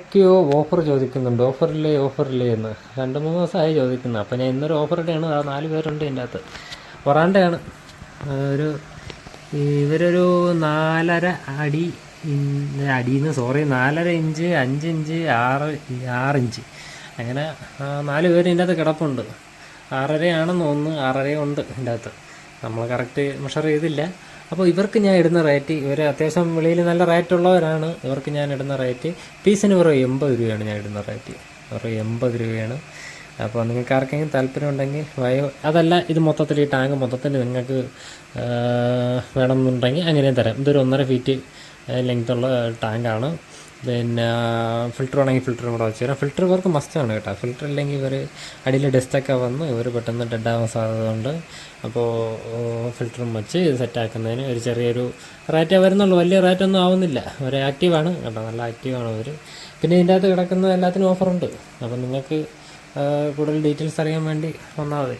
ഒക്കെയോ ഓഫർ ചോദിക്കുന്നുണ്ട്, ഓഫറില്ലേ എന്ന് 2-3 ദിവസമായി ചോദിക്കുന്നത്. അപ്പോൾ ഞാൻ ഇന്നൊരു ഓഫർ ഇടുകയാണ്. 4 പേരുണ്ട് ഇതിൻ്റെ അകത്ത്. ഒറാണ്ടയാണ്. ഒരു ഇവരൊരു 4.5 അടി അടിന്ന് 4.5 ഇഞ്ച്, 5 ഇഞ്ച്, 6 ഇഞ്ച്, അങ്ങനെ 4 പേര് ഇതിൻ്റെ അകത്ത് കിടപ്പുണ്ട്. 6.5 ആണെന്ന് തോന്നുന്നു. 6.5 ഉണ്ട് ഇതിൻ്റെ അകത്ത്. നമ്മൾ കറക്റ്റ് മെഷർ ചെയ്തില്ല. അപ്പോൾ ഇവർക്ക് ഞാൻ ഇടുന്ന റേറ്റ്, ഇവർ അത്യാവശ്യം വെളിയിൽ നല്ല റേറ്റുള്ളവരാണ്. ഇവർക്ക് ഞാൻ ഇടുന്ന റേറ്റ് പീസിന് വെറും 80 രൂപയാണ് ഞാൻ ഇടുന്ന റേറ്റ്. വെറും 80 രൂപയാണ്. അപ്പോൾ നിങ്ങൾക്ക് ആർക്കെങ്കിലും താല്പര്യം ഉണ്ടെങ്കിൽ അതല്ല, ഇത് മൊത്തത്തിൽ ഈ ടാങ്ക് മൊത്തത്തിൽ നിങ്ങൾക്ക് വേണമെന്നുണ്ടെങ്കിൽ അങ്ങനെയും തരാം. ഇതൊരു 1.5 ഫീറ്റ് ലെങ്ത്തുള്ള ടാങ്കാണ്. പിന്നെ ഫിൽറ്റർ വേണമെങ്കിൽ ഫിൽറ്ററും കൂടെ വെച്ച് തരാം. ഫിൽറ്റർ ഇവർക്ക് മസ്റ്റാണ് കേട്ടോ. ഫിൽറ്റർ ഇല്ലെങ്കിൽ ഇവർ അടിയിൽ ഡസ്റ്റൊക്കെ വന്ന് ഇവർ പെട്ടെന്ന് ഡെഡാവാൻ സാധ്യതയുണ്ട്. അപ്പോൾ ഫിൽറ്ററും വെച്ച് ഇത് സെറ്റാക്കുന്നതിന് ഒരു ചെറിയൊരു റേറ്റേ വരുന്നുള്ളൂ. വലിയ റേറ്റൊന്നും ആവുന്നില്ല. ഒരു ആക്റ്റീവാണ് കേട്ടോ, നല്ല ആക്റ്റീവാണ് അവർ. പിന്നെ ഇതിൻ്റെ അകത്ത് കിടക്കുന്ന എല്ലാത്തിനും ഓഫറുണ്ട്. അപ്പോൾ നിങ്ങൾക്ക് കൂടുതൽ ഡീറ്റെയിൽസ് അറിയാൻ വേണ്ടി വന്നാൽ മതി.